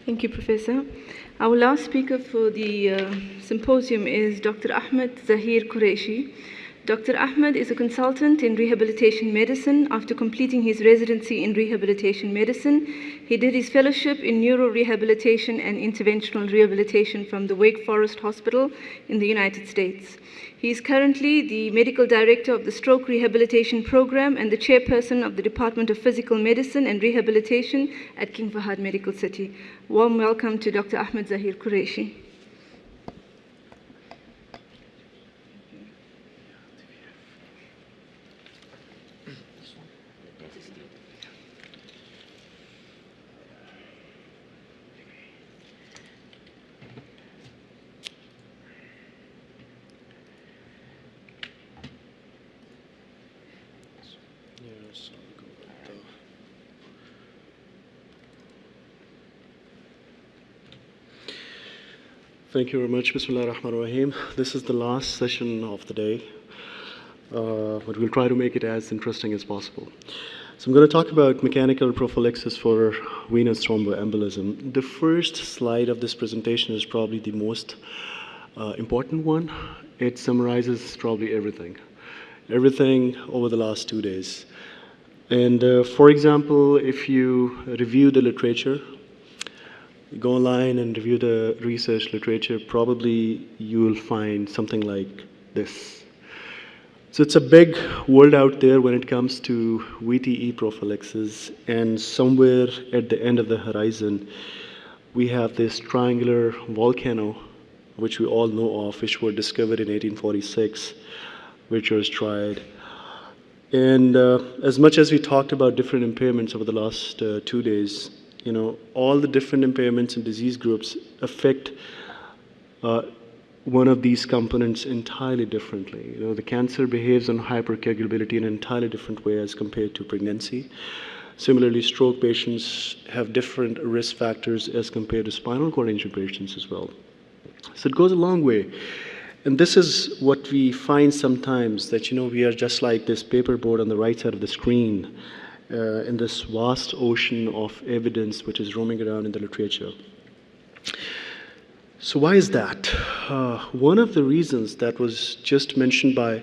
Thank you, Professor. Our last speaker for the symposium is Dr. Ahmad Zahir Qureshi. Dr. Ahmad is a consultant in rehabilitation medicine. After completing his residency in rehabilitation medicine, he did his fellowship in neurorehabilitation and interventional rehabilitation from the Wake Forest Hospital in the United States. He is currently the medical director of the Stroke Rehabilitation Program and the chairperson of the Department of Physical Medicine and Rehabilitation at King Fahad Medical City. Warm welcome to Dr. Ahmad Zahir Qureshi. Thank you very much. Bismillah ar-Rahman ar-Rahim. This is the last session of the day, but we'll try to make it as interesting as possible. So I'm going to talk about mechanical prophylaxis for venous thromboembolism. The first slide of this presentation is probably the most important one. It summarizes probably everything over the last 2 days. And for example, if you review the literature, go online and review the research literature, probably you will find something like this. So it's a big world out there when it comes to VTE prophylaxis, and somewhere at the end of the horizon, we have this triangular volcano, which we all know of, which were discovered in 1846, which was tried. And as much as we talked about different impairments over the last 2 days, all the different impairments and disease groups affect one of these components entirely differently. The cancer behaves on hypercoagulability in an entirely different way as compared to pregnancy. Similarly, stroke patients have different risk factors as compared to spinal cord injury patients as well. So it goes a long way. And this is what we find sometimes, that we are just like this paperboard on the right side of the screen, in this vast ocean of evidence which is roaming around in the literature. So why is that? One of the reasons that was just mentioned by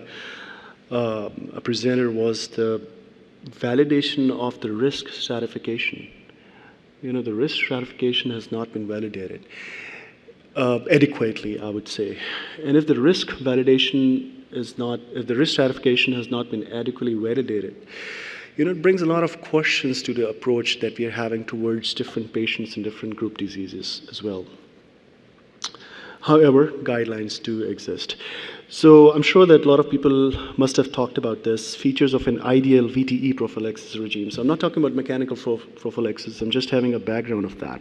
a presenter was the validation of the risk stratification. The risk stratification has not been validated adequately, I would say. And if the risk stratification has not been adequately validated, it brings a lot of questions to the approach that we are having towards different patients and different group diseases as well. However, guidelines do exist. So I'm sure that a lot of people must have talked about this, features of an ideal VTE prophylaxis regime. So I'm not talking about mechanical prophylaxis, I'm just having a background of that.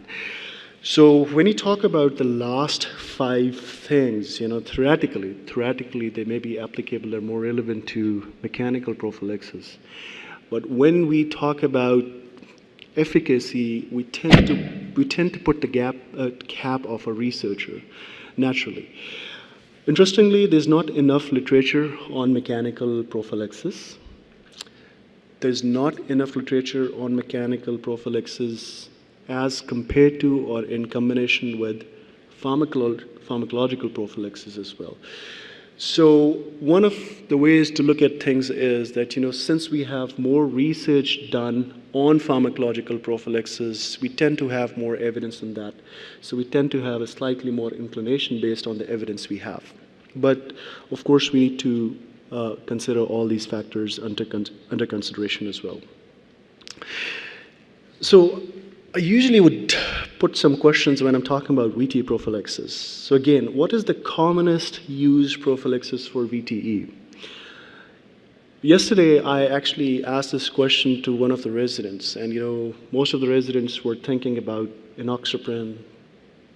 So when you talk about the last 5 things, theoretically they may be applicable or more relevant to mechanical prophylaxis. But when we talk about efficacy, we tend to put the cap of a researcher, naturally. Interestingly, there's not enough literature on mechanical prophylaxis. There's not enough literature on mechanical prophylaxis as compared to or in combination with pharmacological prophylaxis as well. So one of the ways to look at things is that, since we have more research done on pharmacological prophylaxis, we tend to have more evidence on that. So we tend to have a slightly more inclination based on the evidence we have. But of course, we need to consider all these factors under consideration as well. So I usually would put some questions when I'm talking about VTE prophylaxis. So again, what is the commonest used prophylaxis for VTE? Yesterday, I actually asked this question to one of the residents, and most of the residents were thinking about enoxaparin,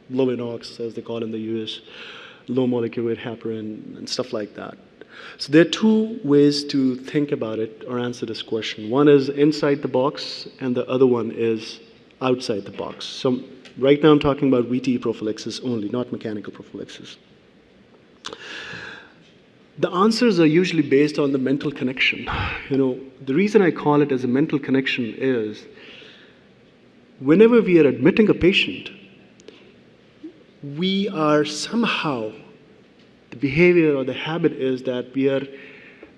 low enox, as they call it in the US, low molecular weight heparin, and stuff like that. So there are 2 ways to think about it or answer this question. One is inside the box, and the other one is outside the box. So right now I'm talking about VTE prophylaxis only, not mechanical prophylaxis. The answers are usually based on the mental connection. The reason I call it as a mental connection is whenever we are admitting a patient, we are somehow, the behavior or the habit is that we are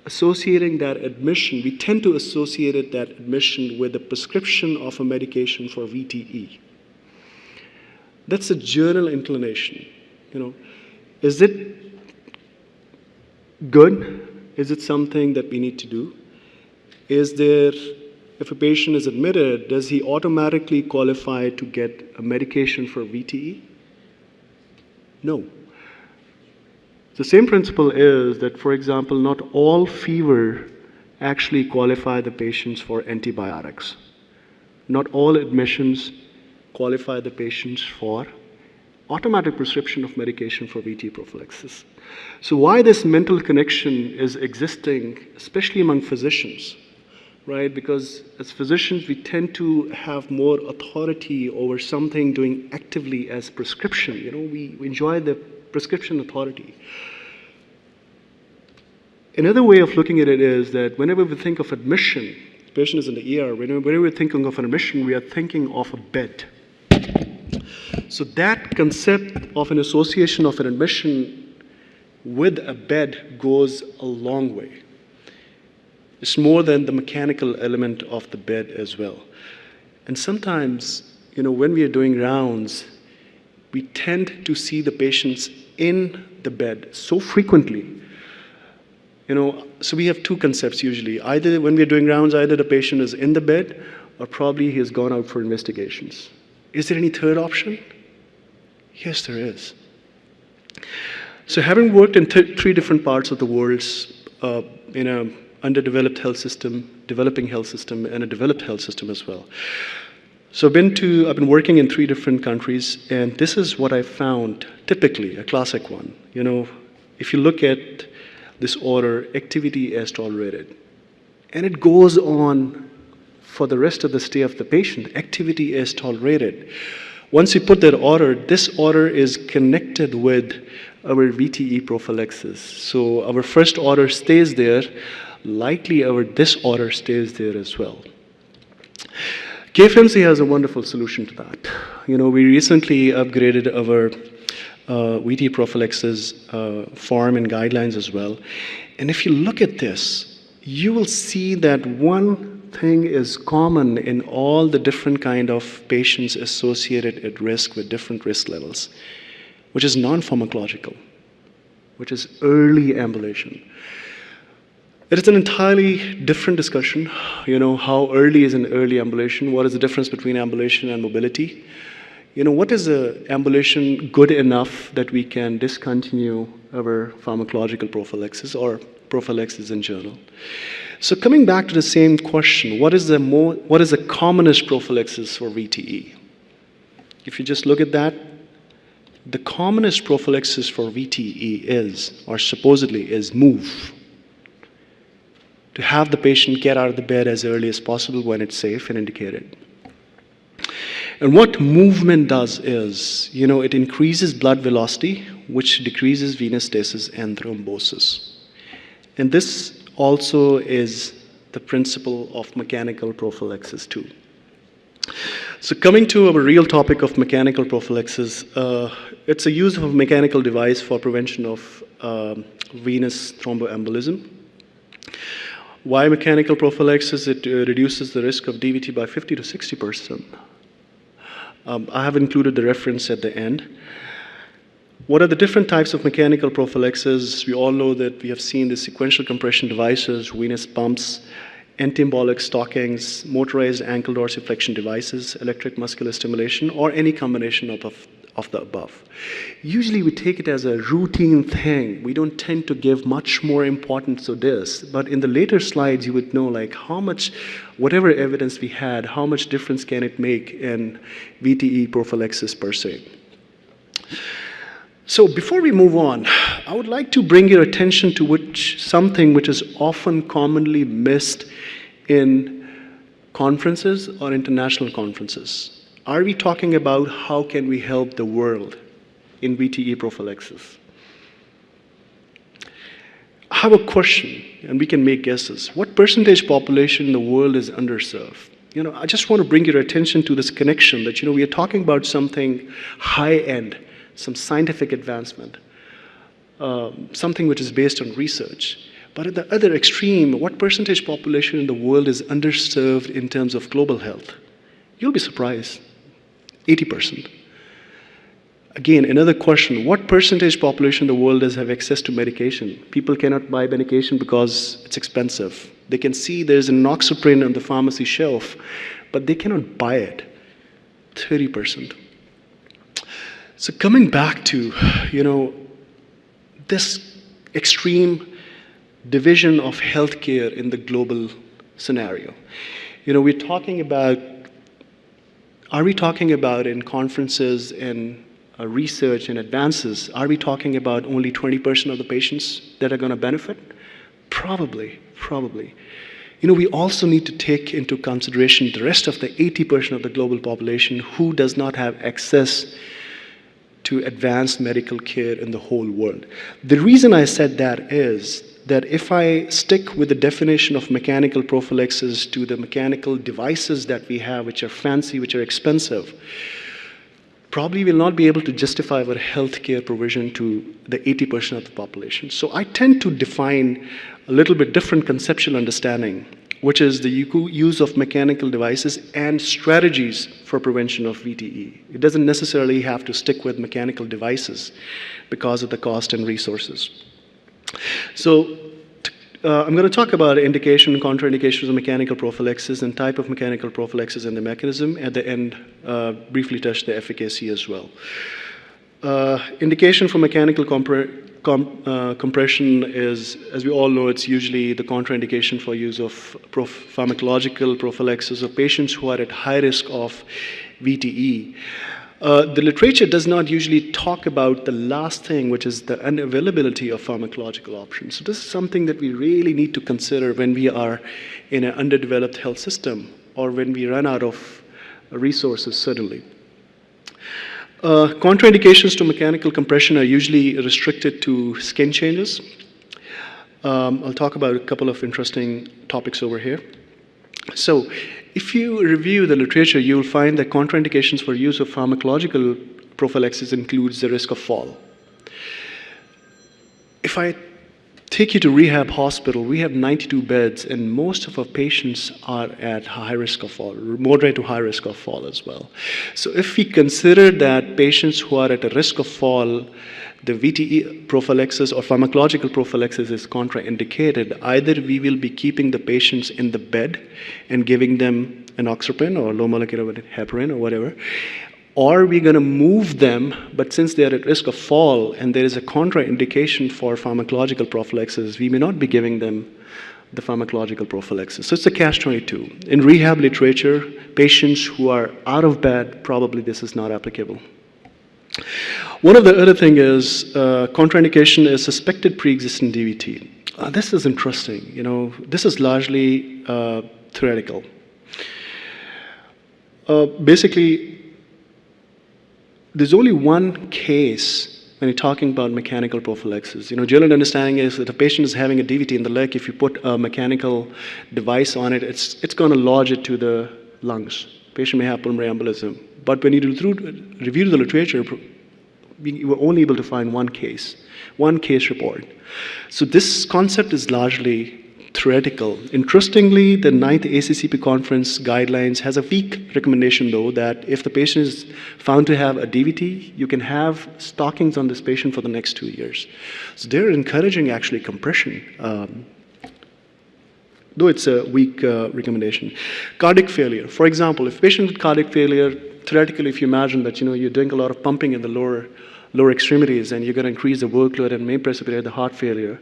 associating that admission, we tend to associate that admission with the prescription of a medication for VTE. That's a general inclination. Is it good? Is it something that we need to do? Is there, if a patient is admitted, does he automatically qualify to get a medication for VTE? No. The same principle is that, for example, not all fever actually qualify the patients for antibiotics. Not all admissions qualify the patients for automatic prescription of medication for VTE prophylaxis. So why this mental connection is existing, especially among physicians, right? Because as physicians, we tend to have more authority over something doing actively as prescription. We enjoy the prescription authority. Another way of looking at it is that whenever we think of admission, the patient is in the ER, whenever we're thinking of an admission, we are thinking of a bed. So that concept of an association of an admission with a bed goes a long way. It's more than the mechanical element of the bed as well. And sometimes, when we are doing rounds, we tend to see the patients in the bed so frequently. So we have two concepts usually. Either when we're doing rounds, either the patient is in the bed or probably he has gone out for investigations. Is there any third option? Yes, there is. So having worked in three different parts of the world, in an underdeveloped health system, developing health system, and a developed health system as well. So I've been working in 3 different countries, and this is what I found, typically, a classic one. If you look at this order, activity as tolerated. And it goes on for the rest of the stay of the patient, activity as tolerated. Once you put that order, this order is connected with our VTE prophylaxis. So our first order stays there, likely this order stays there as well. KFMC has a wonderful solution to that. We recently upgraded our VTE prophylaxis form and guidelines as well. And if you look at this, you will see that one thing is common in all the different kind of patients associated at risk with different risk levels, which is non-pharmacological, which is early ambulation. It is an entirely different discussion, how early is an early ambulation, what is the difference between ambulation and mobility. What is an ambulation good enough that we can discontinue our pharmacological prophylaxis or prophylaxis in general? So coming back to the same question, what is the commonest prophylaxis for VTE? If you just look at that, the commonest prophylaxis for VTE is, or supposedly is, move. To have the patient get out of the bed as early as possible when it's safe and indicated. And what movement does is, it increases blood velocity, which decreases venous stasis and thrombosis. And this also is the principle of mechanical prophylaxis too. So coming to our real topic of mechanical prophylaxis, it's a use of a mechanical device for prevention of venous thromboembolism. Why mechanical prophylaxis? It reduces the risk of DVT by 50 to 60%. I have included the reference at the end. What are the different types of mechanical prophylaxis? We all know that we have seen the sequential compression devices, venous pumps, anti-embolic stockings, motorized ankle dorsiflexion devices, electric muscular stimulation, or any combination of the above. Usually we take it as a routine thing. We don't tend to give much more importance to this, but in the later slides you would know how much, whatever evidence we had, how much difference can it make in VTE prophylaxis per se. So before we move on, I would like to bring your attention to something which is often commonly missed in conferences or international conferences. Are we talking about how can we help the world in VTE prophylaxis? I have a question, and we can make guesses. What percentage population in the world is underserved? I just want to bring your attention to this connection that, we are talking about something high-end, some scientific advancement, something which is based on research. But at the other extreme, what percentage population in the world is underserved in terms of global health? You'll be surprised, 80%. Again, another question, what percentage population in the world does have access to medication? People cannot buy medication because it's expensive. They can see there's an enoxaparin on the pharmacy shelf, but they cannot buy it, 30%. So coming back to, this extreme division of healthcare in the global scenario. We're talking about, are we talking about in conferences and research and advances, are we talking about only 20% of the patients that are going to benefit? Probably. We also need to take into consideration the rest of the 80% of the global population who does not have access to advanced medical care in the whole world. The reason I said that is that if I stick with the definition of mechanical prophylaxis to the mechanical devices that we have, which are fancy, which are expensive, probably will not be able to justify our healthcare provision to the 80% of the population. So I tend to define a little bit different conceptual understanding, which is the use of mechanical devices and strategies for prevention of VTE. It doesn't necessarily have to stick with mechanical devices because of the cost and resources. So I'm going to talk about indication and contraindications of mechanical prophylaxis and type of mechanical prophylaxis and the mechanism. At the end, briefly touch the efficacy as well. Indication for mechanical compression is, as we all know, it's usually the contraindication for use of pharmacological prophylaxis of patients who are at high risk of VTE. The literature does not usually talk about the last thing, which is the unavailability of pharmacological options. So this is something that we really need to consider when we are in an underdeveloped health system or when we run out of resources, certainly. Contraindications to mechanical compression are usually restricted to skin changes. I'll talk about a couple of interesting topics over here. So, if you review the literature, you'll find that contraindications for use of pharmacological prophylaxis includes the risk of fall. If I take you to rehab hospital, we have 92 beds, and most of our patients are at high risk of fall, moderate to high risk of fall as well. So if we consider that patients who are at a risk of fall, the VTE prophylaxis or pharmacological prophylaxis is contraindicated, either we will be keeping the patients in the bed and giving them enoxaparin or low molecular weight heparin or whatever, or we're going to move them, but since they are at risk of fall and there is a contraindication for pharmacological prophylaxis, we may not be giving them the pharmacological prophylaxis. So it's a catch-22. In rehab literature, patients who are out of bed, probably this is not applicable. One of the other thing is contraindication is suspected pre-existing DVT. This is interesting. This is largely theoretical. Basically, there's only one case when you're talking about mechanical prophylaxis. General understanding is that a patient is having a DVT in the leg. If you put a mechanical device on it, it's going to lodge it to the lungs. Patient may have pulmonary embolism. But when you review the literature, we were only able to find one case report. So this concept is largely theoretical. Interestingly, the 9th ACCP conference guidelines has a weak recommendation, though, that if the patient is found to have a DVT, you can have stockings on this patient for the next 2 years. So they're encouraging actually compression, though it's a weak recommendation. Cardiac failure. For example, if patient with cardiac failure, theoretically, if you imagine that you're doing a lot of pumping in the lower extremities and you're going to increase the workload and may precipitate the heart failure,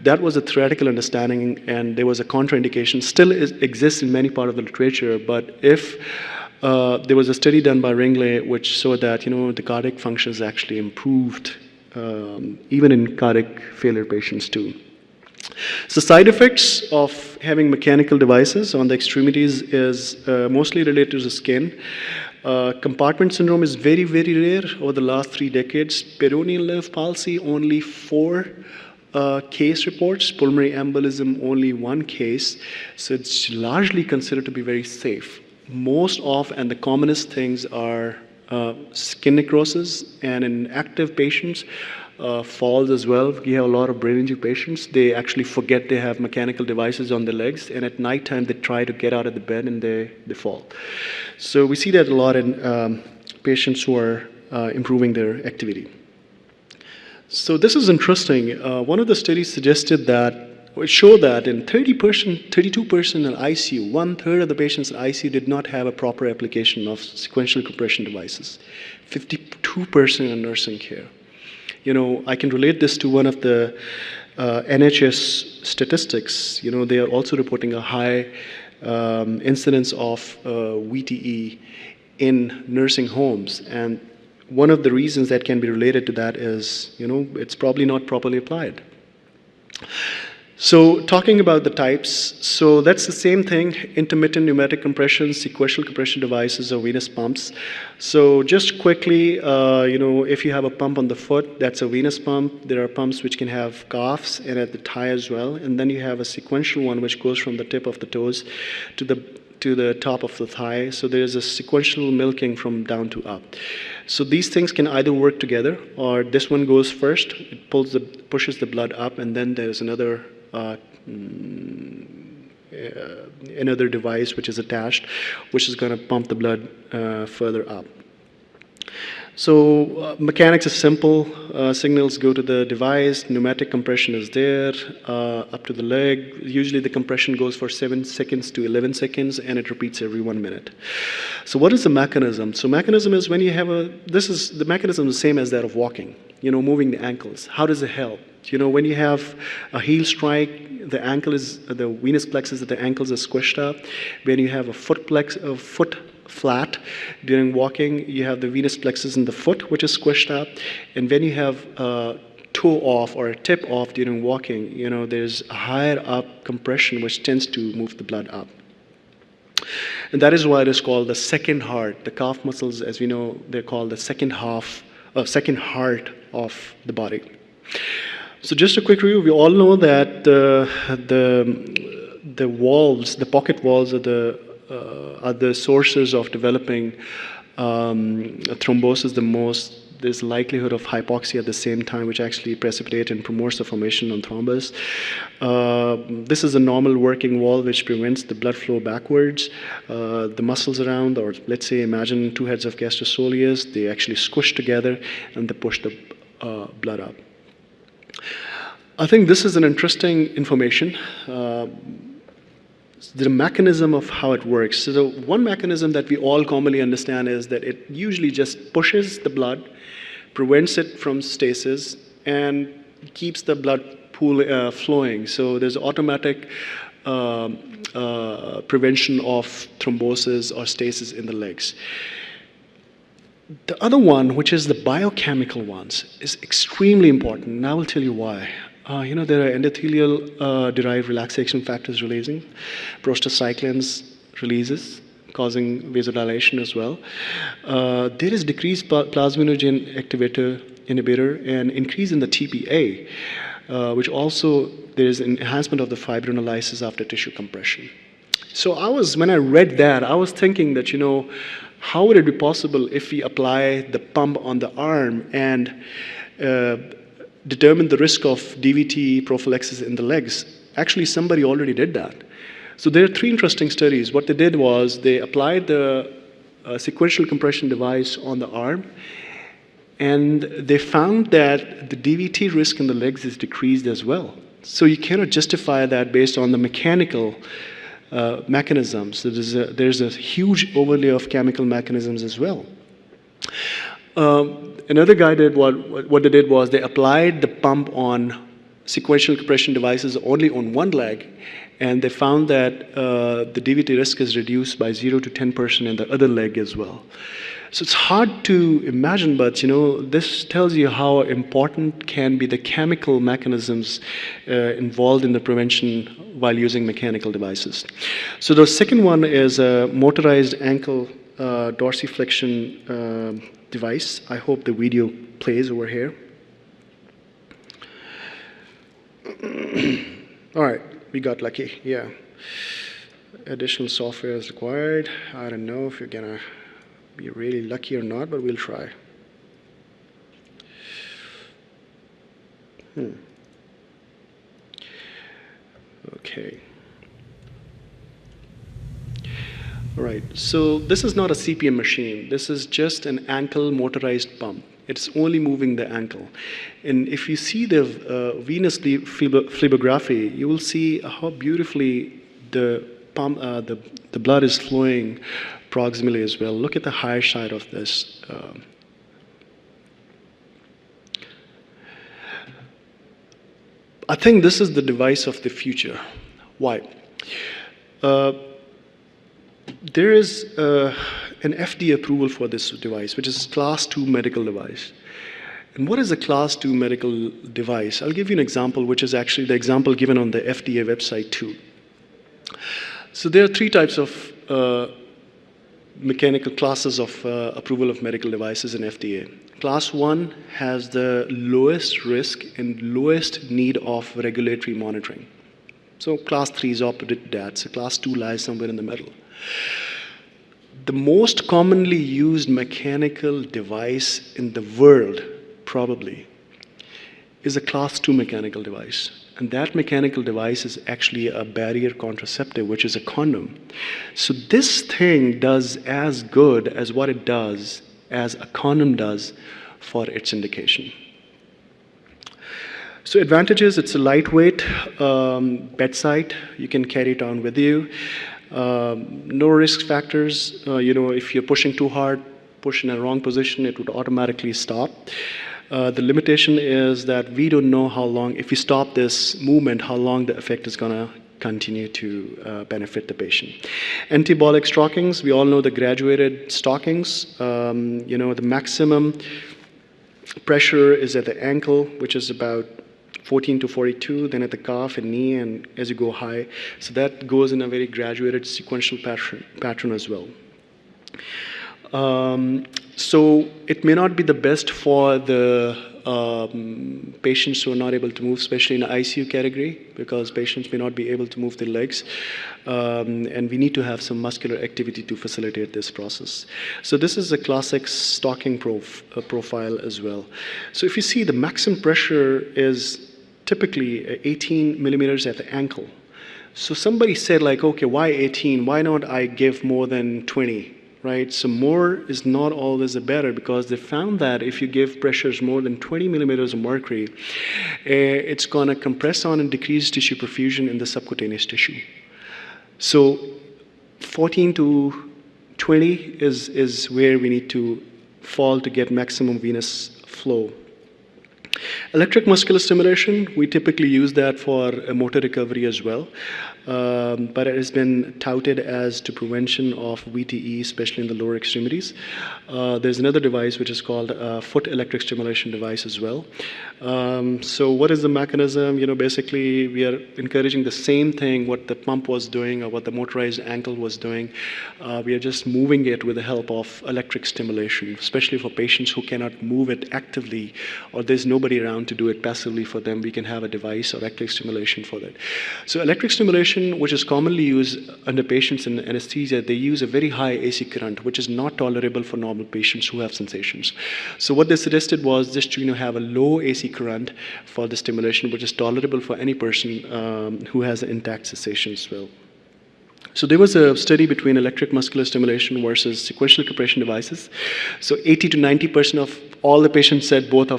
that was a theoretical understanding, and there was a contraindication. Still exists in many parts of the literature, but if there was a study done by Ringley which showed that the cardiac function is actually improved even in cardiac failure patients too. So side effects of having mechanical devices on the extremities is mostly related to the skin. Compartment syndrome is very, very rare over the last 3 decades. Peroneal nerve palsy, only 4 case reports. Pulmonary embolism, only 1 case. So it's largely considered to be very safe. Most of and the commonest things are skin necrosis, and in active patients, falls as well. We have a lot of brain injury patients. They actually forget they have mechanical devices on their legs, and at nighttime they try to get out of the bed and they fall. So we see that a lot in patients who are improving their activity. So this is interesting. One of the studies suggested that, it showed that in 32% in ICU, 1/3 of the patients in ICU did not have a proper application of sequential compression devices. 52% in nursing care. You know, I can relate this to one of the NHS statistics. You know, they are also reporting a high incidence of VTE in nursing homes. And one of the reasons that can be related to that is, you know, it's probably not properly applied. So talking about the types, so that's the same thing: intermittent pneumatic compression, sequential compression devices, or venous pumps. So just quickly, you know, if you have a pump on the foot, that's a venous pump. There are pumps which can have cuffs and at the thigh as well. And then you have a sequential one which goes from the tip of the toes to the top of the thigh. So there's a sequential milking from down to up. So these things can either work together, or this one goes first, it pushes the blood up, and then there's another device which is attached, which is going to pump the blood further up. So mechanics is simple. Signals go to the device, pneumatic compression is there, up to the leg. Usually the compression goes for 7 seconds to 11 seconds, and it repeats every 1 minute. So what is the mechanism? So mechanism is when you have the mechanism is the same as that of walking, you know, moving the ankles. How does it help? You know, when you have a heel strike, the venous plexus of the ankles is squished up. When you have a foot flat during walking, you have the venous plexus in the foot, which is squished up. And when you have a toe off or a tip off during walking, you know, there's a higher up compression which tends to move the blood up. And that is why it is called the second heart. The calf muscles, as we know, they're called the second heart of the body. So just a quick review. We all know that the valves, the pocket valves, are the sources of developing thrombosis the most. There's likelihood of hypoxia at the same time, which actually precipitates and promotes the formation of thrombus. This is a normal working valve which prevents the blood flow backwards. The muscles around, or let's say imagine two heads of gastrus soleus, they actually squish together and they push the blood up. I think this is an interesting information. The mechanism of how it works. So the one mechanism that we all commonly understand is that it usually just pushes the blood, prevents it from stasis, and keeps the blood flowing. So there's automatic prevention of thrombosis or stasis in the legs. The other one, which is the biochemical ones, is extremely important, and I will tell you why. You know, there are endothelial-derived relaxation factors releasing, prostacyclins releases, causing vasodilation as well. There is decreased plasminogen activator inhibitor and increase in the TPA, which also there is enhancement of the fibrinolysis after tissue compression. So when I read that, I was thinking that, you know, how would it be possible if we apply the pump on the arm and determine the risk of VTE prophylaxis in the legs? Actually, somebody already did that. So there are 3 interesting studies. What they did was they applied the sequential compression device on the arm, and they found that the DVT risk in the legs is decreased as well. So you cannot justify that based on the mechanical mechanisms. So there's a huge overlay of chemical mechanisms as well. Another guy did what they did was they applied the pump on sequential compression devices only on one leg, and they found that the DVT risk is reduced by 0 to 10% in the other leg as well. So it's hard to imagine, but you know, this tells you how important can be the chemical mechanisms involved in the prevention while using mechanical devices. So the second one is a motorized ankle dorsiflexion device. I hope the video plays over here. All right, we got lucky, yeah. Additional software is required. I don't know if you're gonna be really lucky or not, but we'll try. Okay. All right, so this is not a CPM machine. This is just an ankle motorized pump. It's only moving the ankle. And if you see the venous phlebography, you will see how beautifully the blood is flowing proximally as well. Look at the higher side of this. I think this is the device of the future. Why? There is an FDA approval for this device, which is Class 2 medical device. And what is a Class 2 medical device? I'll give you an example, which is actually the example given on the FDA website too. So there are three types of mechanical classes of approval of medical devices in FDA. Class 1 has the lowest risk and lowest need of regulatory monitoring. So Class 3 is opposite that. So Class 2 lies somewhere in the middle. The most commonly used mechanical device in the world, probably, is a Class 2 mechanical device. And that mechanical device is actually a barrier contraceptive, which is a condom. So this thing does as good as what it does as a condom does for its indication. So advantages, it's a lightweight bedside. You can carry it on with you. No risk factors. If you're pushing too hard, push in a wrong position, it would automatically stop. The limitation is that we don't know how long, if we stop this movement, how long the effect is going to continue to benefit the patient. Anabolic stockings, we all know the graduated stockings. The maximum pressure is at the ankle, which is about 14 to 42, then at the calf and knee, and as you go high. So that goes in a very graduated sequential pattern as well. So it may not be the best for the patients who are not able to move, especially in the ICU category, because patients may not be able to move their legs. And we need to have some muscular activity to facilitate this process. So this is a classic stocking profile as well. So if you see, the maximum pressure is typically 18 millimeters at the ankle. So somebody said, like, okay, why 18? Why not I give more than 20? Right? So more is not always the better, because they found that if you give pressures more than 20 millimeters of mercury, it's going to compress on and decrease tissue perfusion in the subcutaneous tissue. So 14 to 20 is where we need to fall to get maximum venous flow. Electric muscular stimulation, we typically use that for motor recovery as well. But it has been touted as to prevention of VTE, especially in the lower extremities. There's another device which is called a foot electric stimulation device as well. So what is the mechanism? Basically we are encouraging the same thing what the pump was doing or what the motorized ankle was doing. We are just moving it with the help of electric stimulation, especially for patients who cannot move it actively or there's nobody around to do it passively for them. We can have a device or electric stimulation for that. So electric stimulation, which is commonly used under patients in anesthesia, they use a very high AC current, which is not tolerable for normal patients who have sensations. So what they suggested was just to have a low AC current for the stimulation, which is tolerable for any person who has an intact sensation as well. So there was a study between electric muscular stimulation versus sequential compression devices. So 80 to 90% of all the patients said both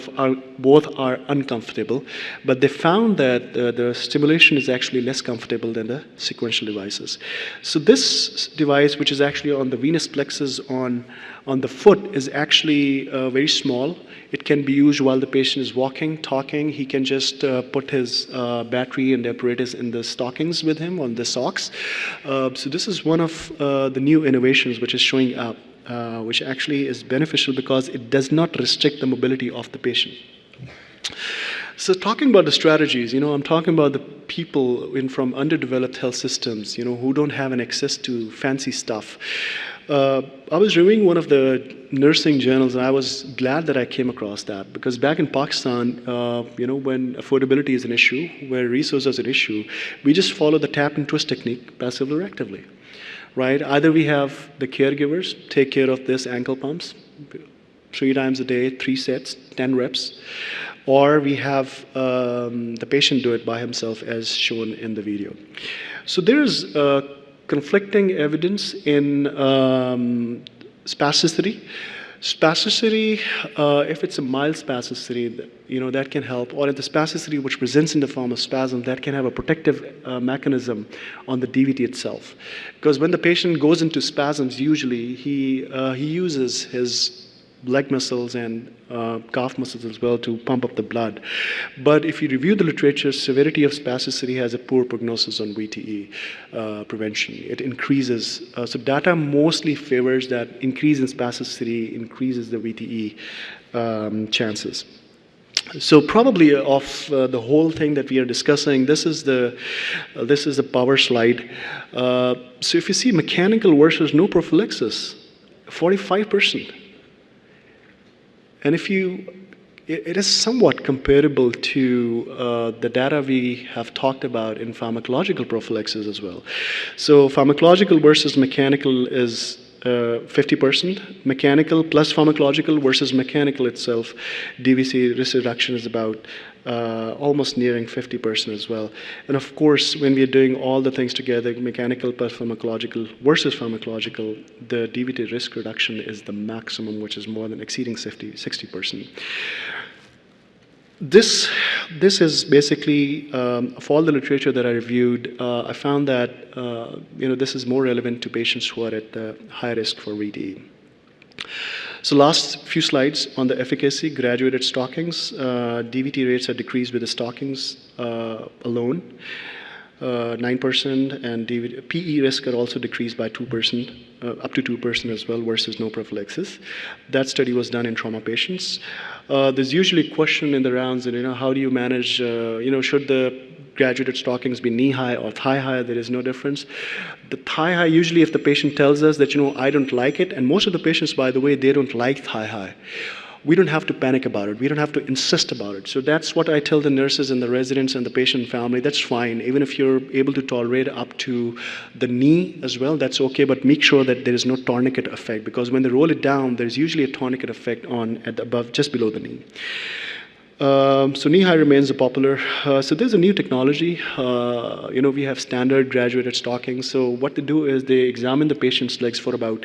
are uncomfortable, but they found that the stimulation is actually less comfortable than the sequential devices. So this device, which is actually on the venous plexus on the foot, is actually very small. It can be used while the patient is walking, talking. He can just put his battery and the apparatus in the stockings with him on the socks. So this is one of the new innovations which is showing up, which actually is beneficial because it does not restrict the mobility of the patient. So talking about the strategies, I'm talking about the people from underdeveloped health systems, who don't have an access to fancy stuff. I was reviewing one of the nursing journals, and I was glad that I came across that, because back in Pakistan, when affordability is an issue, where resources is an issue, we just follow the tap and twist technique passively or actively. right? Either we have the caregivers take care of this ankle pumps 3 times a day, 3 sets, 10 reps, or we have the patient do it by himself as shown in the video. So there is conflicting evidence in spasticity. Spasticity, if it's a mild spasticity, that can help, or if the spasticity which presents in the form of spasm, that can have a protective mechanism on the DVT itself. Because when the patient goes into spasms, usually he uses his leg muscles and calf muscles as well to pump up the blood. But if you review the literature, severity of spasticity has a poor prognosis on VTE prevention. It increases. So data mostly favors that increase in spasticity increases the VTE chances. So probably of the whole thing that we are discussing, this is the power slide. So if you see mechanical versus no prophylaxis, 45%. And it is somewhat comparable to the data we have talked about in pharmacological prophylaxis as well. So pharmacological versus mechanical is 50%. Mechanical plus pharmacological versus mechanical itself, DVC risk reduction is about almost nearing 50% as well. And of course, when we are doing all the things together, mechanical plus pharmacological versus pharmacological, the DVT risk reduction is the maximum, which is more than exceeding 60%. This is basically, of all the literature that I reviewed, I found that this is more relevant to patients who are at high risk for VTE. So last few slides on the efficacy, graduated stockings. DVT rates are decreased with the stockings alone, 9%, and PE risk are also decreased by 2%, up to 2% as well, versus no prophylaxis. That study was done in trauma patients. There's usually a question in the rounds, how do you manage, should the graduated stockings be knee-high or thigh-high? There is no difference. The thigh-high, usually if the patient tells us that, I don't like it, and most of the patients, by the way, they don't like thigh-high. We don't have to panic about it. We don't have to insist about it. So that's what I tell the nurses and the residents and the patient family. That's fine. Even if you're able to tolerate up to the knee as well, that's okay. But make sure that there is no tourniquet effect, because when they roll it down, there's usually a tourniquet effect at above, just below the knee. So knee-high remains a popular. So there's a new technology. We have standard graduated stockings. So what they do is they examine the patient's legs for about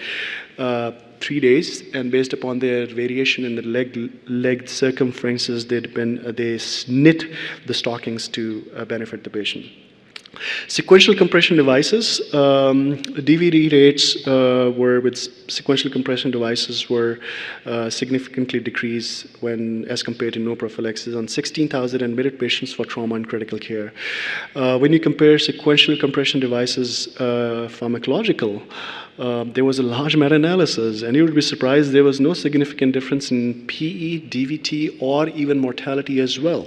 3 days, and based upon their variation in the leg circumferences, they knit the stockings to benefit the patient. Sequential compression devices, DVD rates with sequential compression devices were significantly decreased as compared to no prophylaxis on 16,000 admitted patients for trauma and critical care. When you compare sequential compression devices pharmacological, there was a large meta-analysis, and you would be surprised there was no significant difference in PE, DVT, or even mortality as well.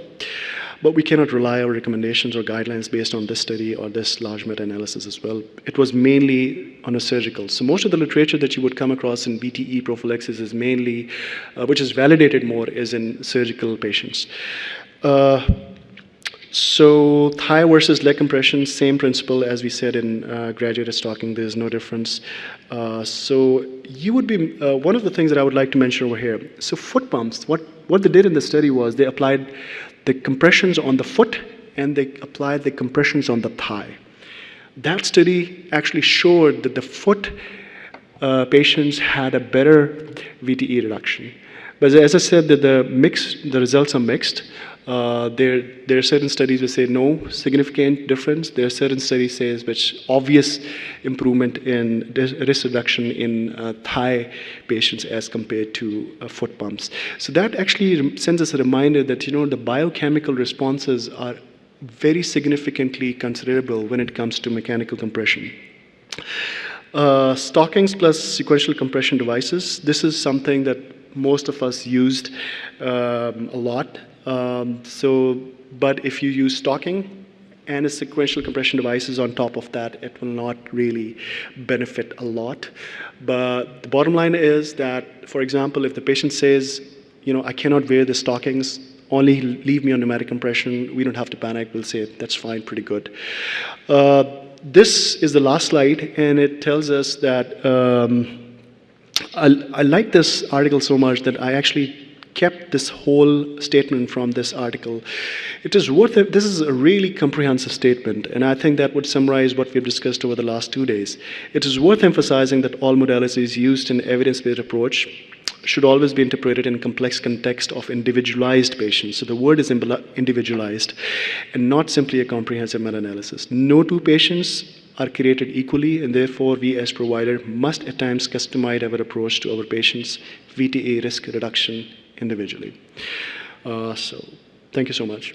But we cannot rely on recommendations or guidelines based on this study or this large meta-analysis as well. It was mainly on a surgical. So most of the literature that you would come across in VTE prophylaxis is mainly, which is validated more, is in surgical patients. So thigh versus leg compression, same principle as we said in graduated stocking. There's no difference. So you would be, one of the things that I would like to mention over here. So foot pumps, what they did in the study was they applied the compressions on the foot and they applied the compressions on the thigh. That study actually showed that the foot patients had a better VTE reduction. But as I said, that the results are mixed. There are certain studies that say no significant difference. There are certain studies say which obvious improvement in risk reduction in thigh patients as compared to foot pumps. So that actually sends us a reminder that the biochemical responses are very significantly considerable when it comes to mechanical compression. Stockings plus sequential compression devices. This is something that most of us used a lot. But if you use stocking and a sequential compression devices on top of that, it will not really benefit a lot. But the bottom line is that, for example, if the patient says, I cannot wear the stockings, only leave me on pneumatic compression, we don't have to panic. We'll say, that's fine, pretty good. This is the last slide, and it tells us that I like this article so much that I actually kept this whole statement from this article. It is worth it. This is a really comprehensive statement, and I think that would summarize what we've discussed over the last 2 days. It is worth emphasizing that all modalities used in evidence-based approach should always be interpreted in complex context of individualized patients. So the word is individualized and not simply a comprehensive meta-analysis. No two patients are created equally, and therefore we as provider must at times customize our approach to our patients' VTE risk reduction individually. So thank you so much.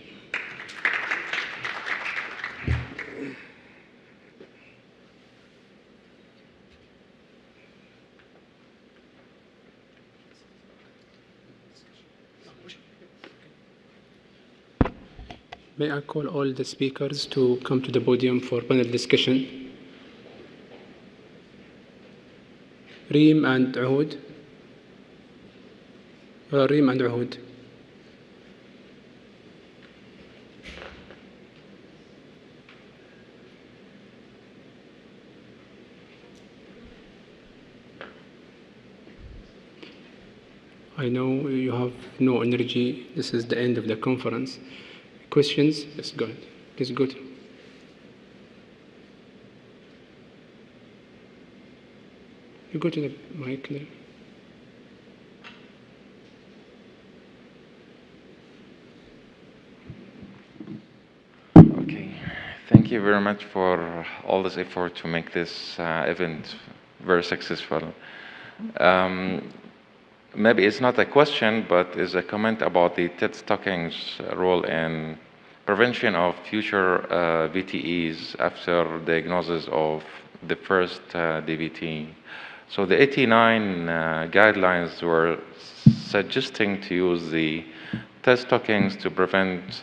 May I call all the speakers to come to the podium for panel discussion? Reem and Uhud. Reem and Uhud. I know you have no energy. This is the end of the conference. Questions? Yes, go ahead. Please go to. You go to the mic there. Okay. Thank you very much for all this effort to make this event very successful. Maybe it's not a question, but it's a comment about the TED stockings role in prevention of future VTEs after diagnosis of the first DVT. So the 89 guidelines were suggesting to use the TED stockings to prevent,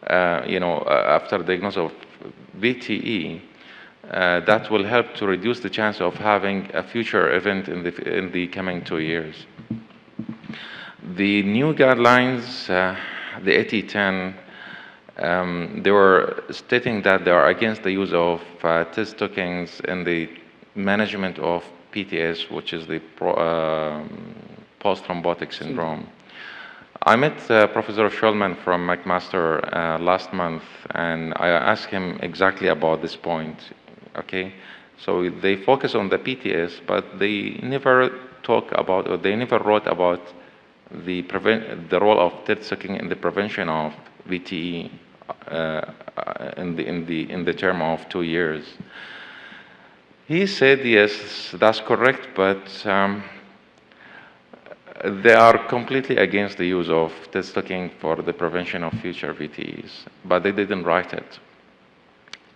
after diagnosis of VTE, that will help to reduce the chance of having a future event in the coming 2 years. The new guidelines, the 8010, they were stating that they are against the use of TED stockings in the management of PTS, which is the post-thrombotic syndrome. I met Professor Schulman from McMaster last month, and I asked him exactly about this point. Okay, so they focus on the PTS, but they never talk about, or they never wrote about the role of TED stocking in the prevention of VTE in the term of 2 years. He said, yes, that's correct, but they are completely against the use of TED stocking for the prevention of future VTEs, but they didn't write it.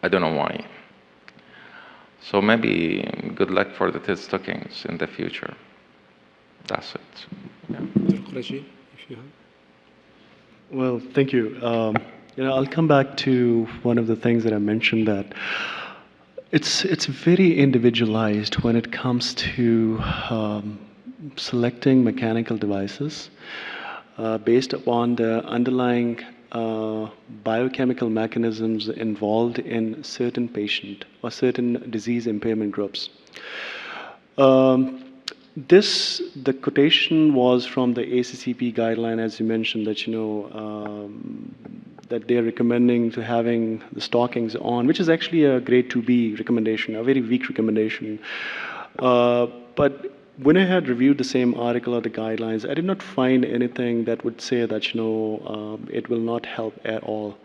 I don't know why. So maybe good luck for the TED stockings in the future. That's it. Yeah. Alqurashi, if you have. Well, thank you. I'll come back to one of the things that I mentioned, that it's very individualized when it comes to selecting mechanical devices based upon the underlying biochemical mechanisms involved in certain patient or certain disease impairment groups. The quotation was from the ACCP guideline, as you mentioned, that that they're recommending to having the stockings on, which is actually a grade 2B recommendation, a very weak recommendation. But when I had reviewed the same article or the guidelines, I did not find anything that would say that it will not help at all,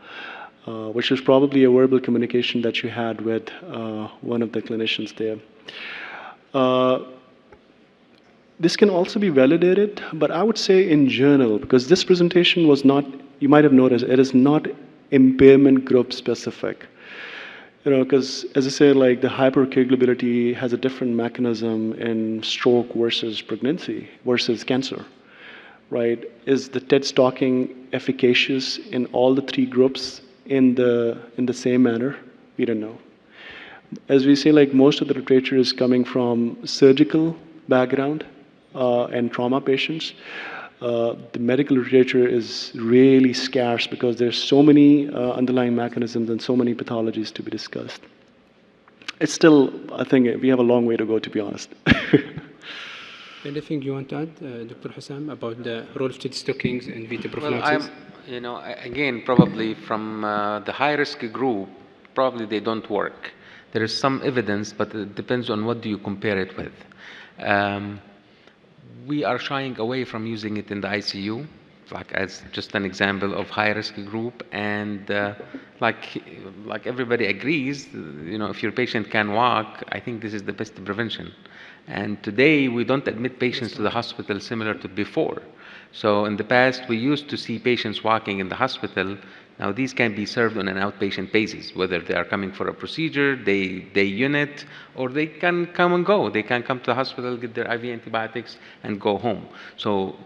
which is probably a verbal communication that you had with one of the clinicians there. This can also be validated, but I would say in general, because this presentation was not, you might have noticed, it is not impairment group specific. Because as I said, like the hypercoagulability has a different mechanism in stroke versus pregnancy versus cancer, right? Is the TED stocking efficacious in all the 3 groups in the same manner? We don't know. As we say, like most of the literature is coming from surgical background and trauma patients. The medical literature is really scarce because there's so many underlying mechanisms and so many pathologies to be discussed. it's still, I think we have a long way to go, to be honest. Anything you want to add, Dr. Hussam, about the role of TED stockings and VTE Well, prophylaxis? again, probably from the high-risk group, probably they don't work. There is some evidence, but it depends on what do you compare it with. We are shying away from using it in the ICU, like as just an example of high-risk group, and like everybody agrees, if your patient can walk, I think this is the best prevention. And today, we don't admit patients to the hospital similar to before. So in the past, we used to see patients walking in the hospital. Now, these can be served on an outpatient basis, whether they are coming for a procedure, day unit, or they can come and go. They can come to the hospital, get their IV antibiotics, and go home. So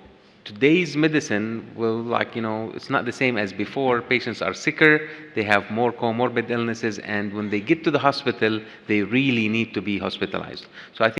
today's medicine will, it's not the same as before. Patients are sicker, they have more comorbid illnesses, and when they get to the hospital, they really need to be hospitalized. So I think